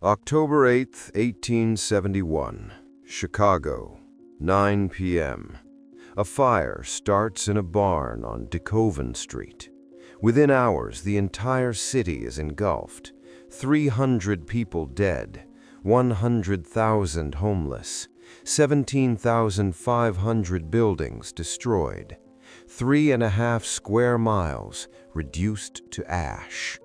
October 8th, 1871, Chicago, 9 p.m. A fire starts in a barn on DeKoven Street. Within hours, the entire city is engulfed. 300 people dead, 100,000 homeless, 17,500 buildings destroyed, 3.5 square miles reduced to ash.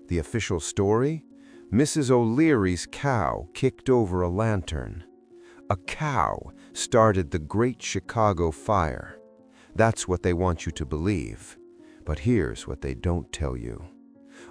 The official story? Mrs. O'Leary's cow kicked over a lantern. A cow started the Great Chicago Fire. That's what they want you to believe. But here's what they don't tell you.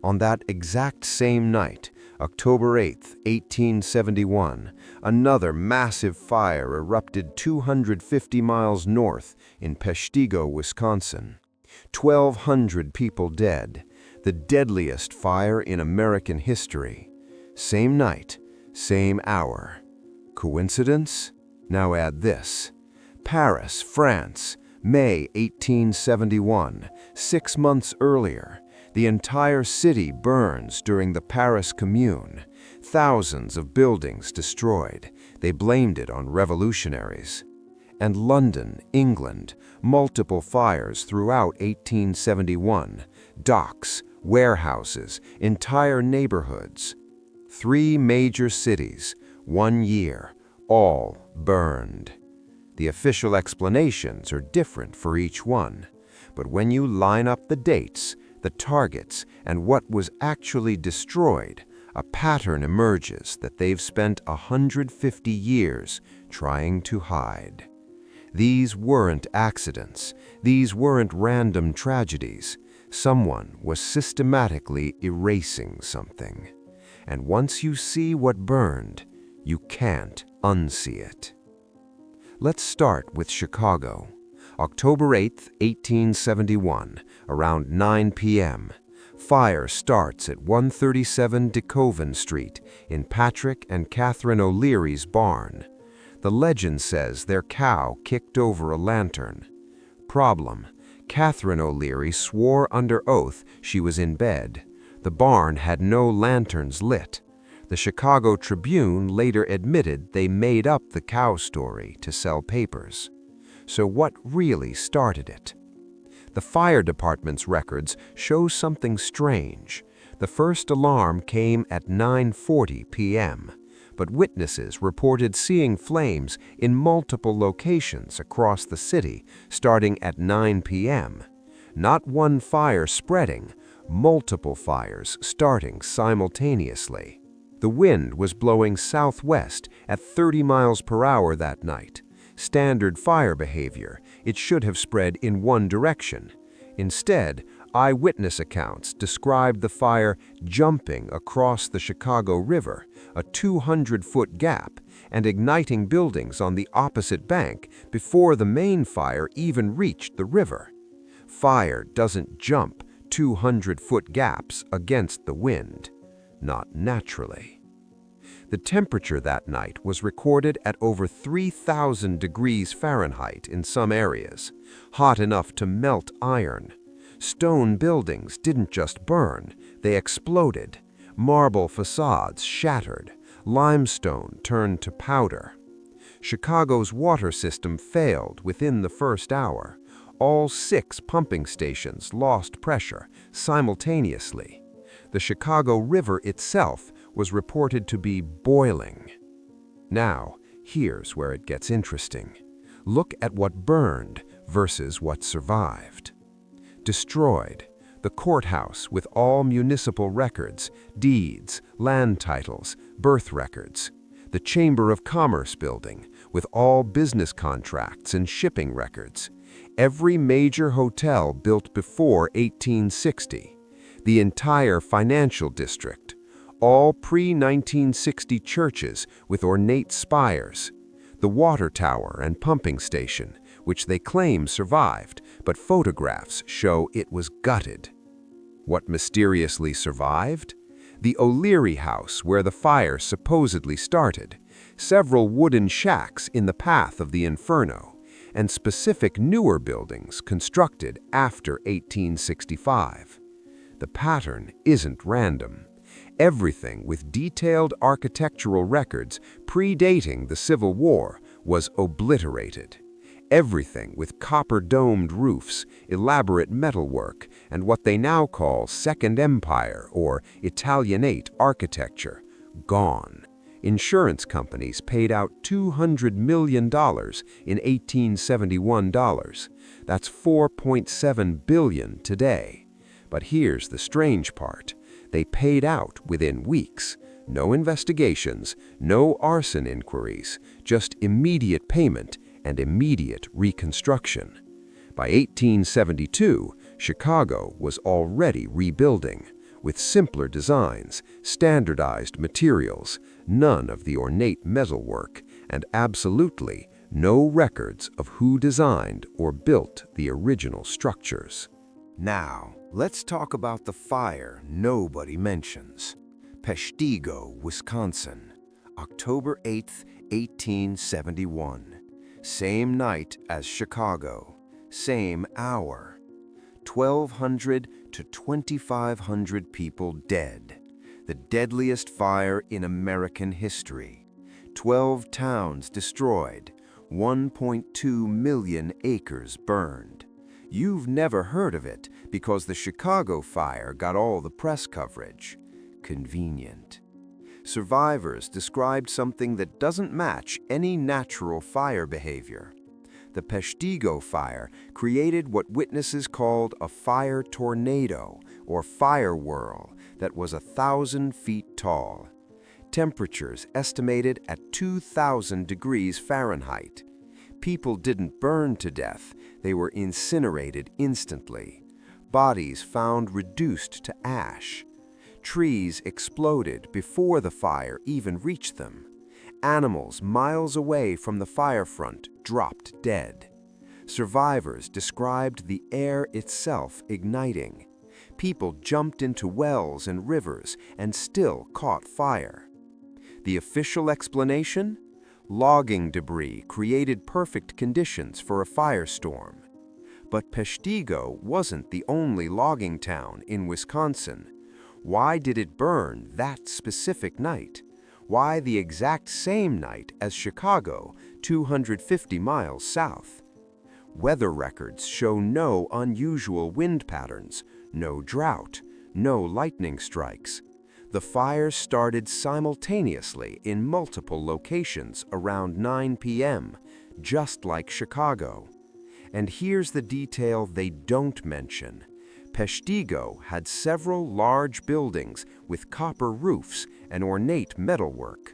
On that exact same night, October 8th, 1871, another massive fire erupted 250 miles north in Peshtigo, Wisconsin. 1,200 people dead, the deadliest fire in American history. Same night, same hour. Coincidence? Now add this. Paris, France, May 1871, 6 months earlier. The entire city burns during the Paris Commune. Thousands of buildings destroyed. They blamed it on revolutionaries. And London, England, multiple fires throughout 1871. Docks, warehouses, entire neighborhoods. 3 major cities, 1 year, all burned. The official explanations are different for each one, but when you line up the dates, the targets, and what was actually destroyed, a pattern emerges that they've spent 150 years trying to hide. These weren't accidents. These weren't random tragedies. Someone was systematically erasing something. And once you see what burned, you can't unsee it. Let's start with Chicago. October 8th, 1871, around 9 p.m. Fire starts at 137 DeKoven Street in Patrick and Catherine O'Leary's barn. The legend says their cow kicked over a lantern. Problem: Catherine O'Leary swore under oath she was in bed. The barn had no lanterns lit. The Chicago Tribune later admitted they made up the cow story to sell papers. So what really started it? The fire department's records show something strange. The first alarm came at 9:40 p.m., but witnesses reported seeing flames in multiple locations across the city starting at 9 p.m. Not one fire spreading, multiple fires starting simultaneously. The wind was blowing southwest at 30 miles per hour that night. Standard fire behavior, it should have spread in one direction. Instead, eyewitness accounts described the fire jumping across the Chicago River, a 200-foot gap, and igniting buildings on the opposite bank before the main fire even reached the river. Fire doesn't jump 200-foot gaps against the wind, not naturally. The temperature that night was recorded at over 3,000 degrees Fahrenheit in some areas, hot enough to melt iron. Stone buildings didn't just burn, they exploded. Marble facades shattered, limestone turned to powder. Chicago's water system failed within the first hour. All 6 pumping stations lost pressure simultaneously. The Chicago River itself was reported to be boiling. Now, here's where it gets interesting. Look at what burned versus what survived. Destroyed: the courthouse with all municipal records, deeds, land titles, birth records. The Chamber of Commerce building with all business contracts and shipping records. Every major hotel built before 1860. The entire financial district. All pre-1960 churches with ornate spires. The water tower and pumping station, which they claim survived, but photographs show it was gutted. What mysteriously survived? The O'Leary house where the fire supposedly started, several wooden shacks in the path of the inferno, and specific newer buildings constructed after 1865. The pattern isn't random. Everything with detailed architectural records predating the Civil War was obliterated. Everything with copper-domed roofs, elaborate metalwork, and what they now call Second Empire or Italianate architecture, gone. Insurance companies paid out $200 million in 1871 dollars. That's $4.7 billion today. But here's the strange part. They paid out within weeks. No investigations, no arson inquiries, just immediate payment and immediate reconstruction. By 1872, Chicago was already rebuilding, with simpler designs, standardized materials, none of the ornate metalwork, and absolutely no records of who designed or built the original structures. Now, let's talk about the fire nobody mentions. Peshtigo, Wisconsin, October 8, 1871. Same night as Chicago, same hour. 1,200 to 2,500 people dead. The deadliest fire in American history. 12 towns destroyed, 1.2 million acres burned. You've never heard of it because the Chicago fire got all the press coverage. Convenient. Survivors described something that doesn't match any natural fire behavior. The Peshtigo fire created what witnesses called a fire tornado or fire whirl that was 1,000 feet tall. Temperatures estimated at 2,000 degrees Fahrenheit. People didn't burn to death, they were incinerated instantly. Bodies found reduced to ash. Trees exploded before the fire even reached them. Animals miles away from the fire front dropped dead. Survivors described the air itself igniting. People jumped into wells and rivers and still caught fire. The official explanation? Logging debris created perfect conditions for a firestorm. But Peshtigo wasn't the only logging town in Wisconsin. Why did it burn that specific night? Why the exact same night as Chicago, 250 miles south? Weather records show no unusual wind patterns, no drought, no lightning strikes. The fire started simultaneously in multiple locations around 9 p.m., just like Chicago. And here's the detail they don't mention. Peshtigo had several large buildings with copper roofs and ornate metalwork,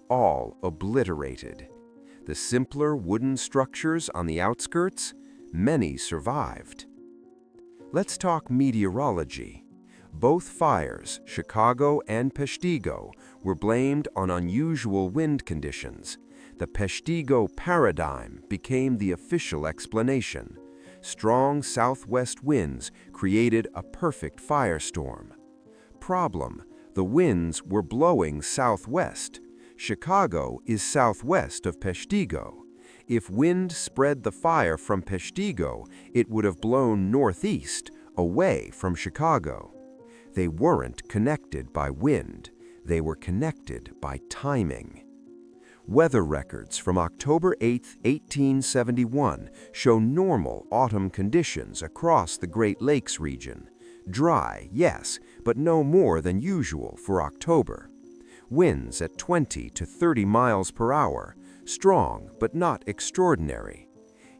all obliterated. The simpler wooden structures on the outskirts, many survived. Let's talk meteorology. Both fires, Chicago and Peshtigo, were blamed on unusual wind conditions. The Peshtigo paradigm became the official explanation. Strong southwest winds created a perfect firestorm. Problem: the winds were blowing southwest. Chicago is southwest of Peshtigo. If wind spread the fire from Peshtigo, it would have blown northeast, away from Chicago. They weren't connected by wind, they were connected by timing. Weather records from October 8, 1871 show normal autumn conditions across the Great Lakes region. Dry, yes, but no more than usual for October. Winds at 20 to 30 miles per hour, strong but not extraordinary.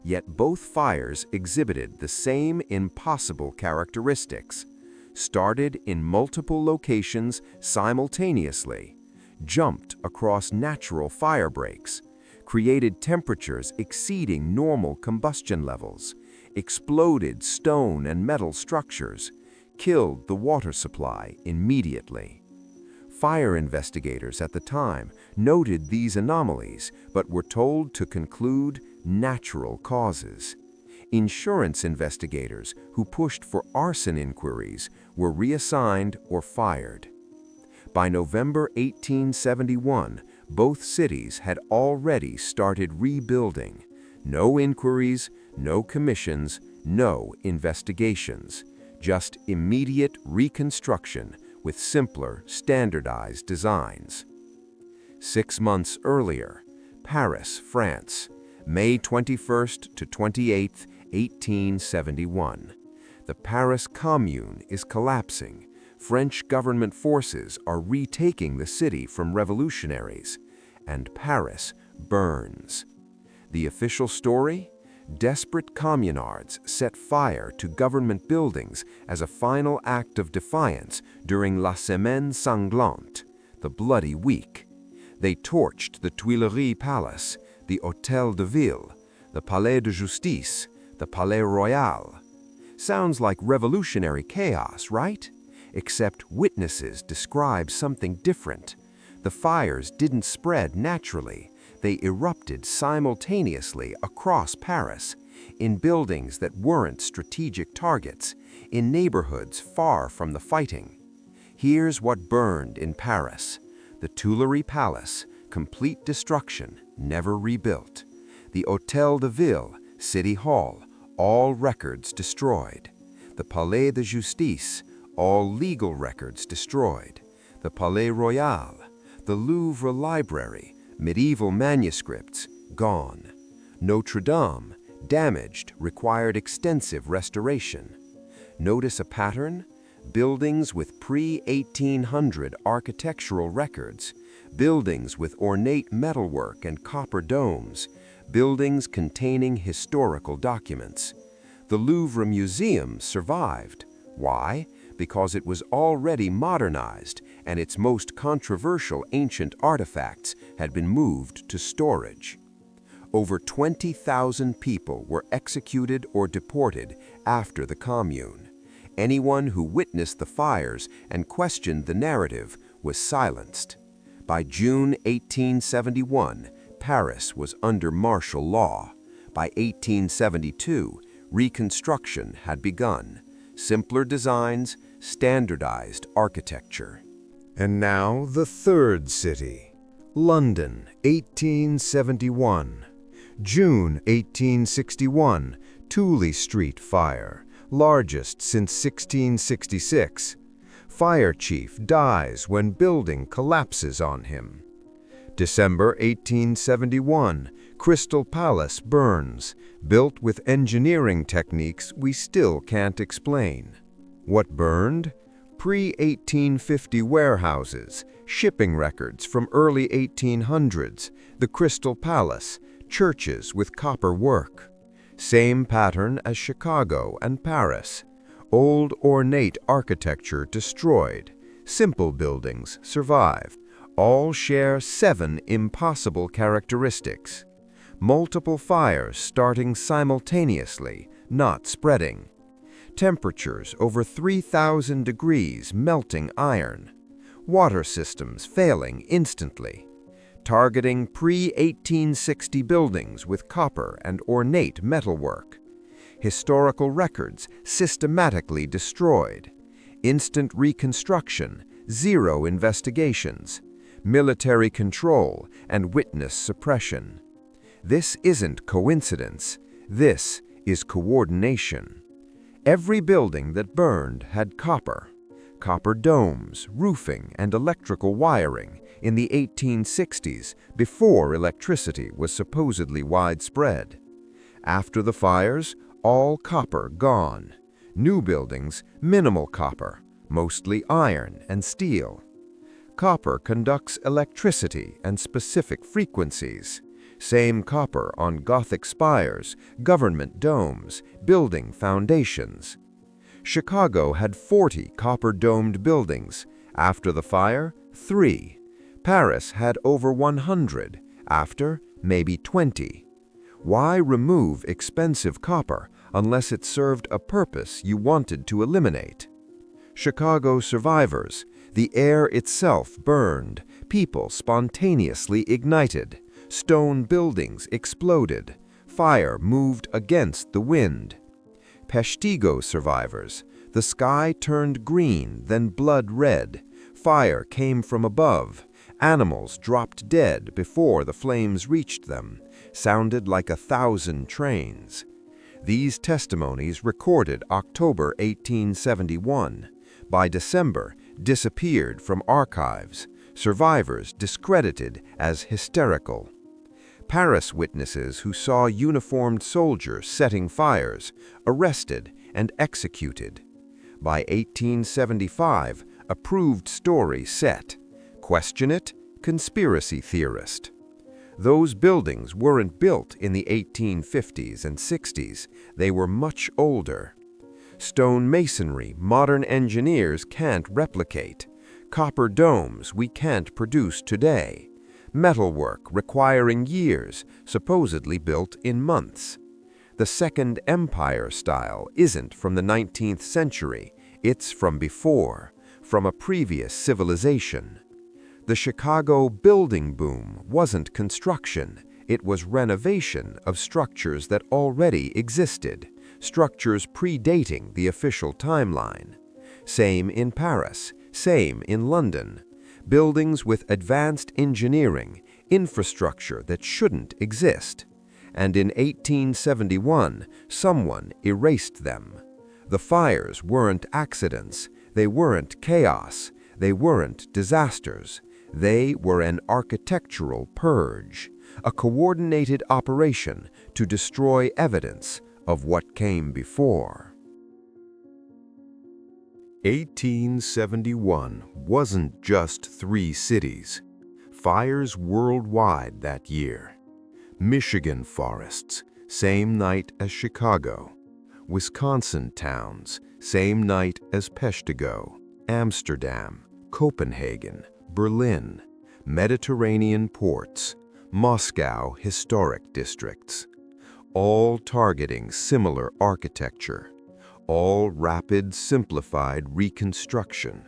Yet both fires exhibited the same impossible characteristics. Started in multiple locations simultaneously, jumped across natural fire breaks, created temperatures exceeding normal combustion levels, exploded stone and metal structures, killed the water supply immediately. Fire investigators at the time noted these anomalies but were told to conclude natural causes. Insurance investigators who pushed for arson inquiries were reassigned or fired. By November 1871, both cities had already started rebuilding. No inquiries, no commissions, no investigations. Just immediate reconstruction with simpler, standardized designs. 6 months earlier, Paris, France, May 21st to 28th, 1871. The Paris Commune is collapsing. French government forces are retaking the city from revolutionaries, and Paris burns. The official story? Desperate communards set fire to government buildings as a final act of defiance during La Semaine Sanglante, the Bloody Week. They torched the Tuileries Palace, the Hôtel de Ville, the Palais de Justice, the Palais Royal. Sounds like revolutionary chaos, right? Except witnesses describe something different. The fires didn't spread naturally. They erupted simultaneously across Paris, in buildings that weren't strategic targets, in neighborhoods far from the fighting. Here's what burned in Paris: the Tuileries Palace, complete destruction, never rebuilt; the Hôtel de Ville, City Hall, all records destroyed; the Palais de Justice, all legal records destroyed; the Palais Royal, the Louvre Library, medieval manuscripts, gone; Notre Dame, damaged, required extensive restoration. Notice a pattern? Buildings with pre-1800 architectural records, buildings with ornate metalwork and copper domes, buildings containing historical documents. The Louvre Museum survived. Why? Because it was already modernized and its most controversial ancient artifacts had been moved to storage. Over 20,000 people were executed or deported after the Commune. Anyone who witnessed the fires and questioned the narrative was silenced. By June 1871, Paris was under martial law. By 1872, reconstruction had begun. Simpler designs, standardized architecture. And now the third city, London, 1871. June 1861, Tooley Street fire, largest since 1666. Fire chief dies when building collapses on him. December 1871, Crystal Palace burns, built with engineering techniques we still can't explain. What burned? Pre-1850 warehouses, shipping records from early 1800s, the Crystal Palace, churches with copper work. Same pattern as Chicago and Paris. Old ornate architecture destroyed. Simple buildings survive. All share 7 impossible characteristics. Multiple fires starting simultaneously, not spreading. Temperatures over 3,000 degrees melting iron. Water systems failing instantly. Targeting pre-1860 buildings with copper and ornate metalwork. Historical records systematically destroyed. Instant reconstruction, 0 investigations. Military control and witness suppression. This isn't coincidence. This is coordination. Every building that burned had copper. Copper domes, roofing, and electrical wiring in the 1860s, before electricity was supposedly widespread. After the fires, all copper gone. New buildings, minimal copper, mostly iron and steel. Copper conducts electricity and specific frequencies. Same copper on Gothic spires, government domes, building foundations. Chicago had 40 copper-domed buildings. After the fire, 3. Paris had over 100. After, maybe 20. Why remove expensive copper unless it served a purpose you wanted to eliminate? Chicago survivors. The air itself burned. People spontaneously ignited. Stone buildings exploded. Fire moved against the wind. Peshtigo survivors. The sky turned green, then blood red. Fire came from above. Animals dropped dead before the flames reached them. Sounded like 1,000 trains. These testimonies recorded October 1871. By December, disappeared from archives, survivors discredited as hysterical. Paris witnesses who saw uniformed soldiers setting fires, arrested and executed. By 1875, approved story set. Question it, conspiracy theorist. Those buildings weren't built in the 1850s and 60s, they were much older. Stone masonry modern engineers can't replicate. Copper domes we can't produce today. Metalwork requiring years, supposedly built in months. The Second Empire style isn't from the 19th century, it's from before, from a previous civilization. The Chicago building boom wasn't construction, it was renovation of structures that already existed, structures predating the official timeline. Same in Paris, same in London. Buildings with advanced engineering, infrastructure that shouldn't exist. And in 1871, someone erased them. The fires weren't accidents, they weren't chaos, they weren't disasters. They were an architectural purge, a coordinated operation to destroy evidence of what came before. 1871 wasn't just 3 cities. Fires worldwide that year. Michigan forests, same night as Chicago. Wisconsin towns, same night as Peshtigo. Amsterdam, Copenhagen, Berlin. Mediterranean ports, Moscow historic districts. All targeting similar architecture. All rapid, simplified reconstruction.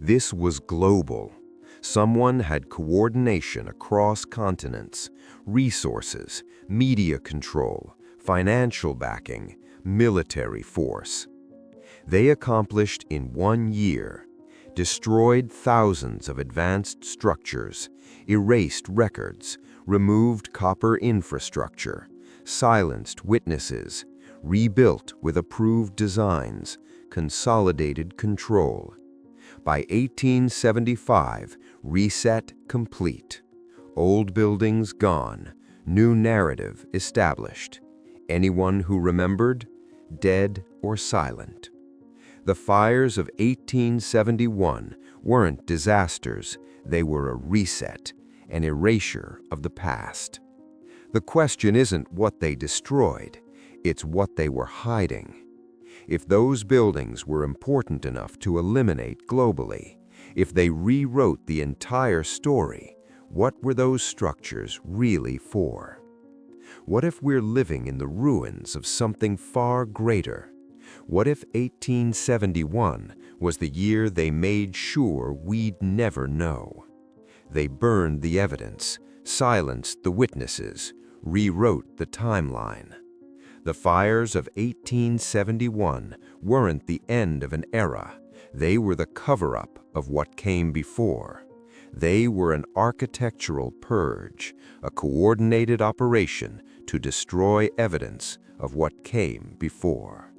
This was global. Someone had coordination across continents, resources, media control, financial backing, military force. They accomplished in 1 year, destroyed thousands of advanced structures, erased records, removed copper infrastructure, silenced witnesses, rebuilt with approved designs, consolidated control. By 1875, reset complete. Old buildings gone, new narrative established. Anyone who remembered, dead or silent. The fires of 1871 weren't disasters, they were a reset, an erasure of the past. The question isn't what they destroyed, it's what they were hiding. If those buildings were important enough to eliminate globally, if they rewrote the entire story, what were those structures really for? What if we're living in the ruins of something far greater? What if 1871 was the year they made sure we'd never know? They burned the evidence, silenced the witnesses, rewrote the timeline. The fires of 1871 weren't the end of an era. They were the cover-up of what came before. They were an architectural purge, a coordinated operation to destroy evidence of what came before.